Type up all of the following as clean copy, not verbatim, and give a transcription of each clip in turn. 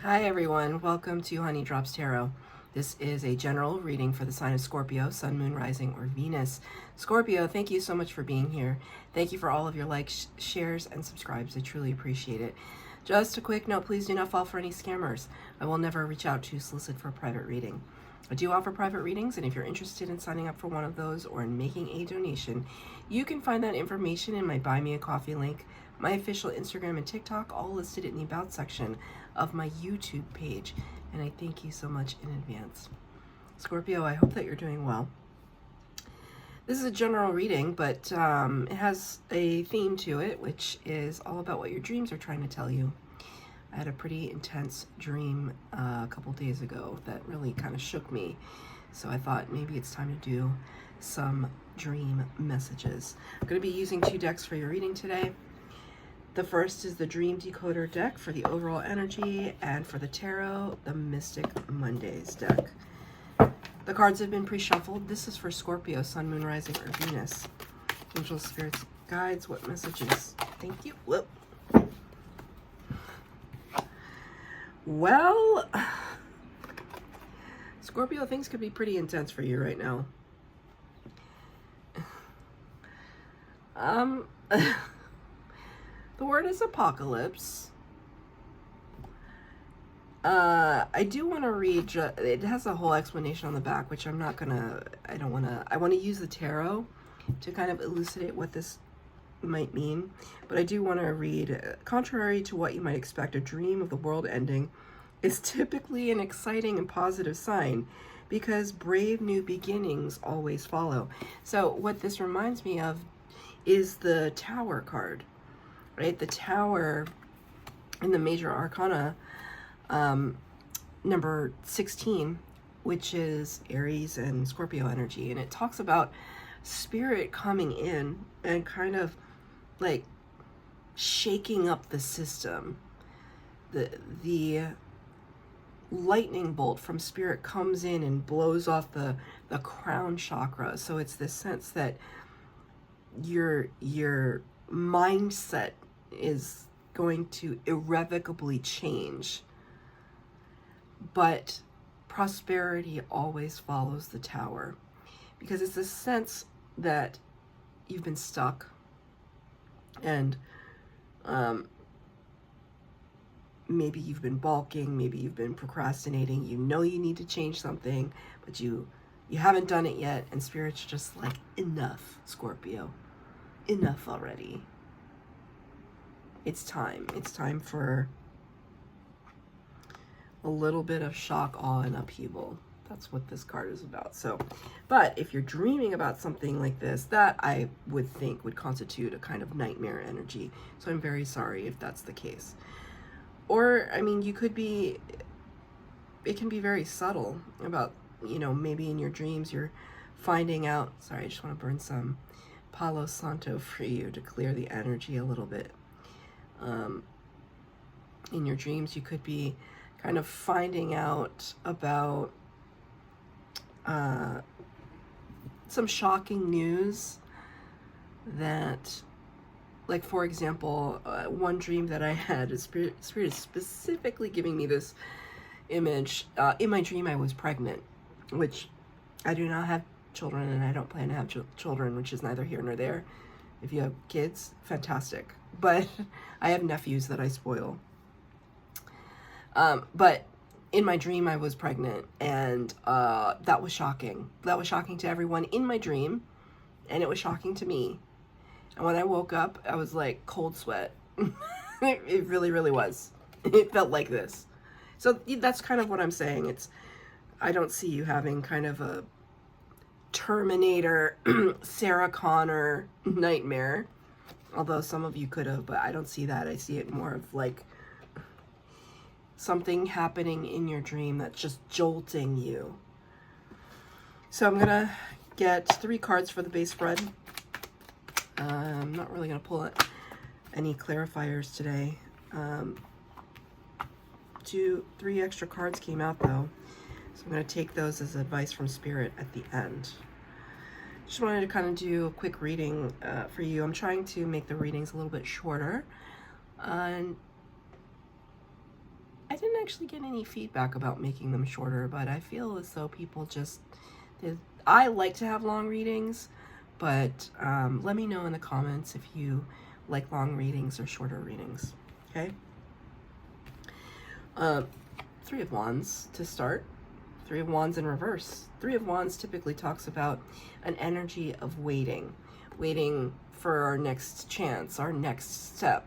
Hi everyone, welcome to Honey Drops Tarot. This is a general reading for the sign of Scorpio, Sun, Moon, Rising, or Venus. Scorpio, thank you so much for being here. Thank you for all of your likes, shares, and subscribes. I truly appreciate it. Just a quick note, please do not fall for any scammers. I will never reach out to solicit for a private reading. I do offer private readings, and if you're interested in signing up for one of those or in making a donation, you can find that information in my Buy Me a Coffee link, my official Instagram and TikTok, all listed in the About section of my YouTube page. And I thank you so much in advance. Scorpio, I hope that you're doing well. This is a general reading, but it has a theme to it, which is all about what your dreams are trying to tell you. I had a pretty intense dream a couple days ago that really kind of shook me. So I thought maybe it's time to do some dream messages. I'm going to be using 2 decks for your reading today. The first is the Dream Decoder deck for the overall energy, and for the tarot, the Mystic Mondays deck. The cards have been pre-shuffled. This is for Scorpio, Sun, Moon, Rising, or Venus. Angels, spirits, guides, what messages? Thank you. Whoop. Well, Scorpio, things could be pretty intense for you right now. The word is apocalypse. I do want to read, it has a whole explanation on the back, which I'm not gonna, I want to use the tarot to kind of elucidate what this might mean, but I do want to read, contrary to what you might expect, a dream of the world ending is typically an exciting and positive sign because brave new beginnings always follow. So what this reminds me of is the Tower card, right? The Tower in the Major Arcana, number 16, which is Aries and Scorpio energy. And it talks about spirit coming in and kind of like shaking up the system. The lightning bolt from spirit comes in and blows off the crown chakra. So it's this sense that your mindset is going to irrevocably change, but prosperity always follows the Tower, because it's a sense that you've been stuck and maybe you've been balking, maybe you've been procrastinating, you know you need to change something, but you haven't done it yet, and Spirit's just like, enough, Scorpio, enough already. It's time. It's time for a little bit of shock, awe, and upheaval. That's what this card is about. So, but if you're dreaming about something like this, that I would think would constitute a kind of nightmare energy. So I'm very sorry if that's the case. Or, I mean, you could be, it can be very subtle about, you know, maybe in your dreams you're finding out, sorry, I just want to burn some Palo Santo for you to clear the energy a little bit. In your dreams, you could be kind of finding out about some shocking news that, like, for example, one dream that I had, Spirit is specifically giving me this image. In my dream, I was pregnant, which I do not have children, and I don't plan to have children, which is neither here nor there. If you have kids, fantastic. But I have nephews that I spoil. But in my dream, I was pregnant, and that was shocking. That was shocking to everyone in my dream, and it was shocking to me. And when I woke up, I was like cold sweat. It really, really was. It felt like this. So that's kind of what I'm saying. I don't see you having kind of a Terminator, Sarah Connor nightmare. Although some of you could have, but I don't see that. I see it more of like something happening in your dream that's just jolting you. So I'm gonna get 3 cards for the base spread. I'm not really gonna pull any clarifiers today. 3 extra cards came out though, so I'm gonna take those as advice from Spirit at the end. Just wanted to kind of do a quick reading for you. I'm trying to make the readings a little bit shorter, and I didn't didn't actually get any feedback about making them shorter, but I feel as though people just, I like to have long readings, but let me know in the comments if you like long readings or shorter readings, okay? Three of Wands to start. Three of Wands in reverse. Three of Wands typically talks about an energy of waiting for our next chance, our next step.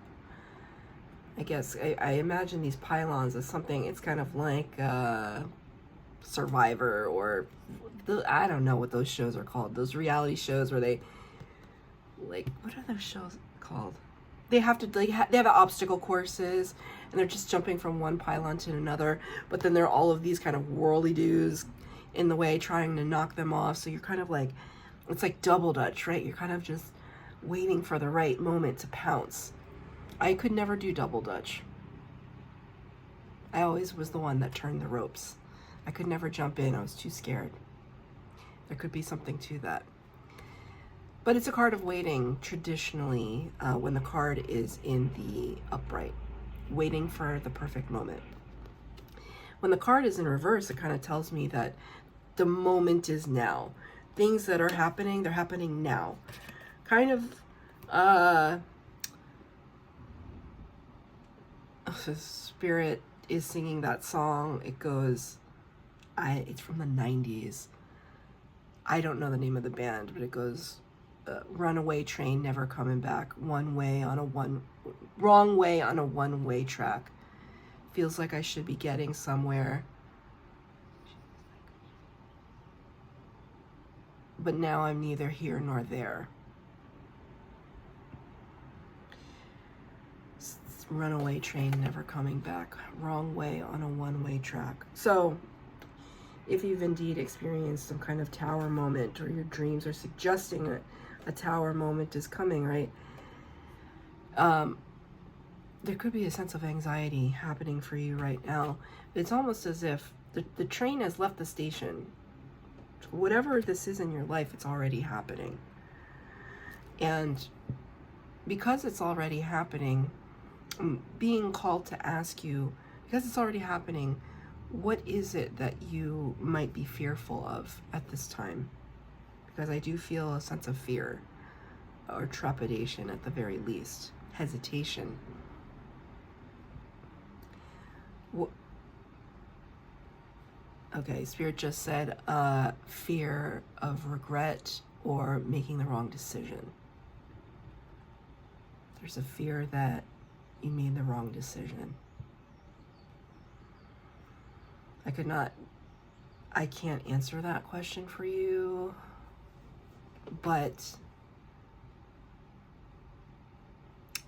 I guess I imagine these pylons as something, it's kind of like Survivor, or I don't know what those shows are called. Those reality shows where they, like, what are those shows called? They have to, they have obstacle courses, and they're just jumping from one pylon to another, but then there are all of these kind of whirly-doos in the way trying to knock them off. So you're kind of like, it's like double dutch, right? You're kind of just waiting for the right moment to pounce. I could never do double dutch. I always was the one that turned the ropes. I could never jump in. I was too scared. There could be something to that. But it's a card of waiting, traditionally, when the card is in the upright, waiting for the perfect moment. When the card is in reverse, it kind of tells me that the moment is now. Things that are happening, they're happening now. Kind of, Spirit is singing that song. It goes, it's from the 90s. I don't know the name of the band, but it goes, runaway train never coming back, wrong way on a one-way track. Feels like I should be getting somewhere, but now I'm neither here nor there. Runaway train never coming back, wrong way on a one-way track. So if you've indeed experienced some kind of tower moment, or your dreams are suggesting that a tower moment is coming, right? There could be a sense of anxiety happening for you right now. It's almost as if the train has left the station. Whatever this is in your life, it's already happening. And because it's already happening, being called to ask you, because it's already happening, what is it that you might be fearful of at this time? Because I do feel a sense of fear, or trepidation at the very least, hesitation. Okay, Spirit just said fear of regret or making the wrong decision. There's a fear that you made the wrong decision. I can't answer that question for you, but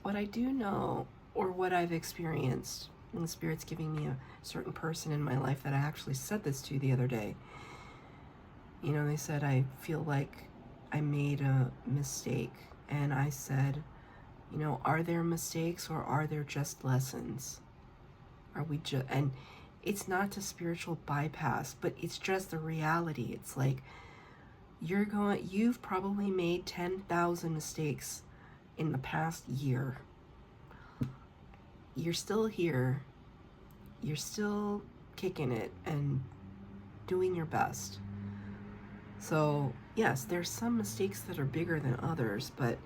what I do know, or what I've experienced, and the Spirit's giving me a certain person in my life that I actually said this to the other day. You know, they said, I feel like I made a mistake. And I said, you know, are there mistakes, or are there just lessons? Are we just, and it's not a spiritual bypass, but it's just the reality. It's like, you've probably made 10,000 mistakes in the past year. You're still here. You're still kicking it and doing your best. So yes, there's some mistakes that are bigger than others, but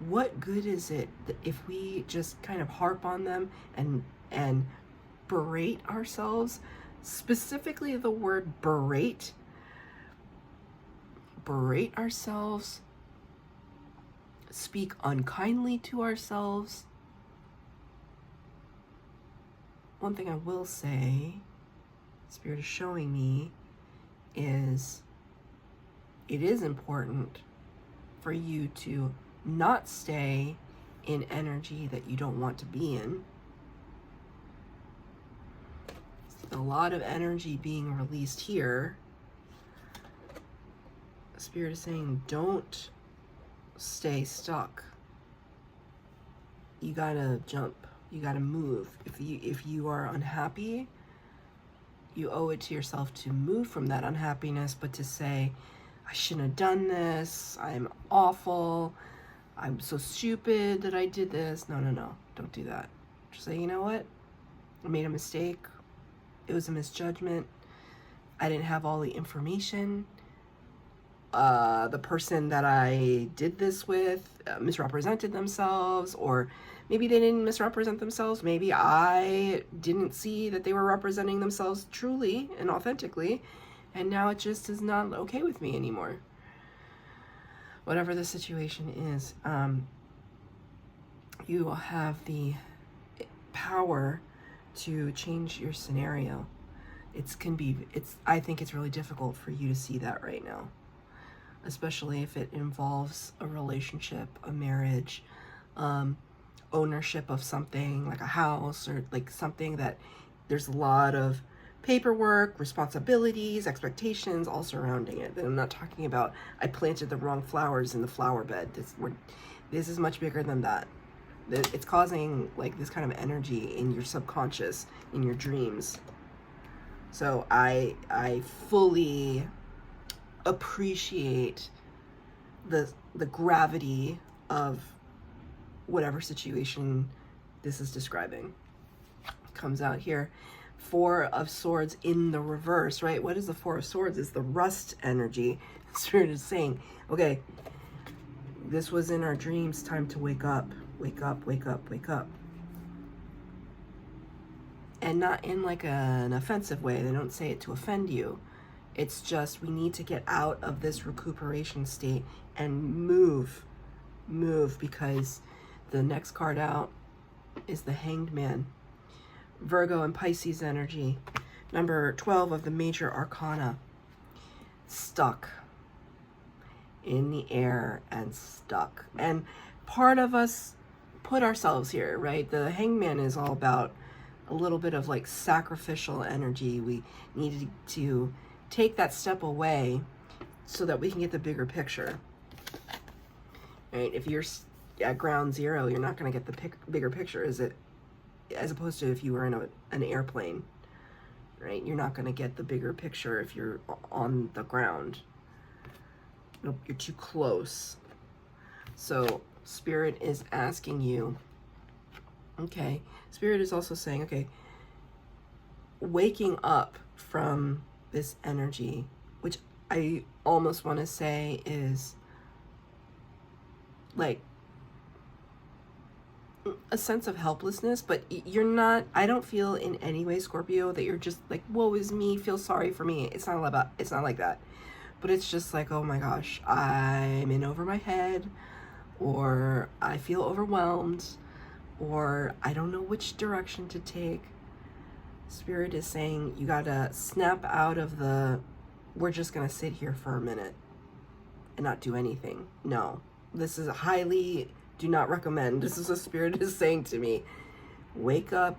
what good is it if we just kind of harp on them and berate ourselves? Specifically the word berate ourselves, speak unkindly to ourselves. One thing I will say, Spirit is showing me, is it is important for you to not stay in energy that you don't want to be in. A lot of energy being released here. Spirit is saying, don't stay stuck. You gotta jump. You gotta move. If you are unhappy, you owe it to yourself to move from that unhappiness, but to say, I shouldn't have done this. I'm awful. I'm so stupid that I did this. No. Don't do that. Just say, you know what? I made a mistake. It was a misjudgment. I didn't have all the information. The person that I did this with misrepresented themselves, or maybe they didn't misrepresent themselves. Maybe I didn't see that they were representing themselves truly and authentically, and now it just is not okay with me anymore. Whatever the situation is, you will have the power to change your scenario. I think it's really difficult for you to see that right now, especially if it involves a relationship, a marriage, ownership of something like a house, or like something that there's a lot of paperwork, responsibilities, expectations all surrounding it. And I'm not talking about I planted the wrong flowers in the flower bed. This is much bigger than that. It's causing like this kind of energy in your subconscious, in your dreams. So I fully appreciate the gravity of whatever situation this is describing. Comes out here. 4 of Swords in the reverse, right? What is the 4 of Swords? Is the rust energy. Spirit is saying, okay, this was in our dreams, time to wake up. Wake up, wake up, wake up. And not in like an offensive way. They don't say it to offend you. It's just we need to get out of this recuperation state and move, because the next card out is the Hanged Man. Virgo and Pisces energy. Number 12 of the major arcana. Stuck in the air and stuck. And part of us put ourselves here, right? The Hangman is all about a little bit of like sacrificial energy. We needed to take that step away so that we can get the bigger picture, right? If you're at ground zero, you're not going to get the bigger picture, is it? As opposed to if you were in an airplane, right? You're not going to get the bigger picture if you're on the ground. You're too close. So Spirit is asking you, okay, Spirit is also saying, okay, waking up from this energy, which I almost want to say is like a sense of helplessness, but you're not, I don't feel in any way, Scorpio, that you're just like, woe is me, feel sorry for me. It's not like that. But it's just like, oh my gosh, I'm in over my head, or I feel overwhelmed, or I don't know which direction to take. Spirit is saying you gotta snap out of we're just gonna sit here for a minute and not do anything. No, this is do not recommend. This is what Spirit is saying to me. Wake up,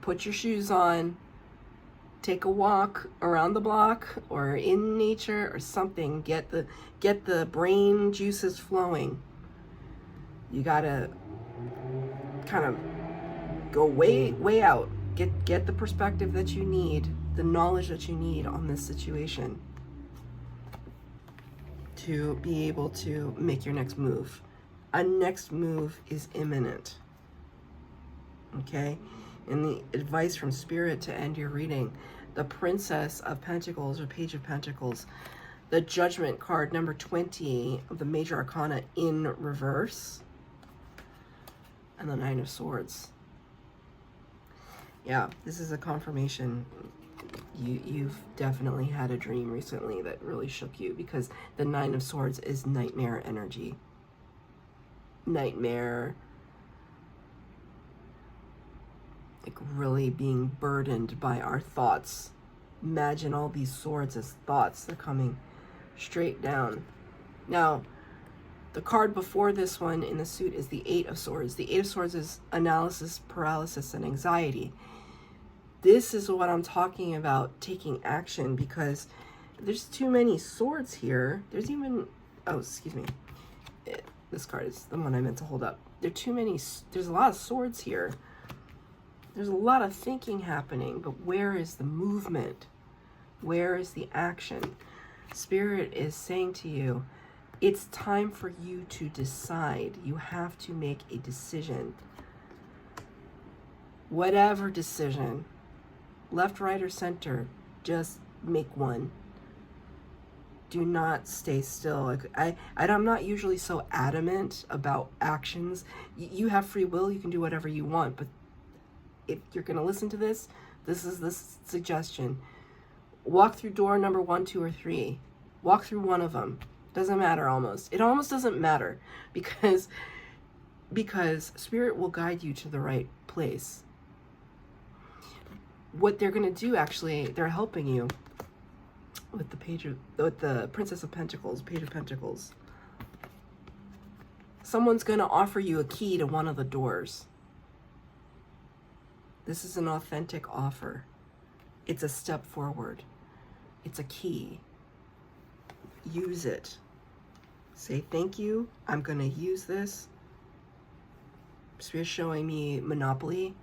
put your shoes on, take a walk around the block or in nature or something. Get the brain juices flowing. You gotta kind of go way out. Get the perspective that you need, the knowledge that you need on this situation to be able to make your next move. A next move is imminent. Okay? And the advice from Spirit to end your reading, the Princess of Pentacles or Page of Pentacles, the Judgment card, number 20 of the major arcana in reverse, and the Nine of Swords. Yeah, this is a confirmation. You've definitely had a dream recently that really shook you, because the Nine of Swords is nightmare energy. Nightmare, like really being burdened by our thoughts. Imagine all these swords as thoughts. They're coming straight down. Now, the card before this one in the suit is the Eight of Swords. The Eight of Swords is analysis, paralysis, and anxiety. This is what I'm talking about, taking action, because there's too many swords here. There's even, oh, excuse me. This card is the one I meant to hold up. There's a lot of swords here. There's a lot of thinking happening, but where is the movement? Where is the action? Spirit is saying to you, it's time for you to decide. You have to make a decision. Whatever decision. Left, right, or center, just make one. Do not stay still. I'm not usually so adamant about actions. You have free will. You can do whatever you want. But if you're going to listen to this, this is the suggestion. Walk through door number 1, 2, or 3. Walk through one of them. Doesn't matter almost. It almost doesn't matter because Spirit will guide you to the right place. What they're going to do, actually, they're helping you with the Princess of Pentacles, Page of Pentacles. Someone's going to offer you a key to one of the doors. This is an authentic offer. It's a step forward. It's a key. Use it. Say, thank you. I'm going to use this. Spirit's showing me Monopoly.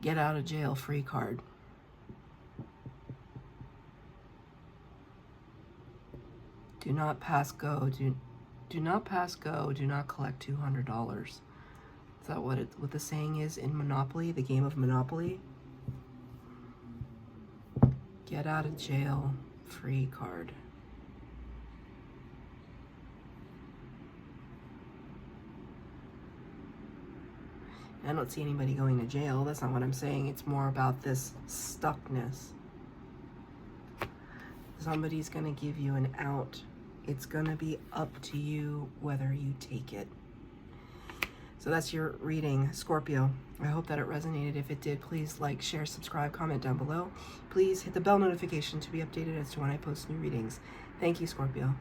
Get out of jail free card. Do not pass go. Do not pass go. Do not collect $200. Is that what the saying is in Monopoly, the game of Monopoly? Get out of jail free card. I don't see anybody going to jail. That's not what I'm saying. It's more about this stuckness. Somebody's going to give you an out. It's going to be up to you whether you take it. So that's your reading, Scorpio. I hope that it resonated. If it did, please like, share, subscribe, comment down below. Please hit the bell notification to be updated as to when I post new readings. Thank you, Scorpio.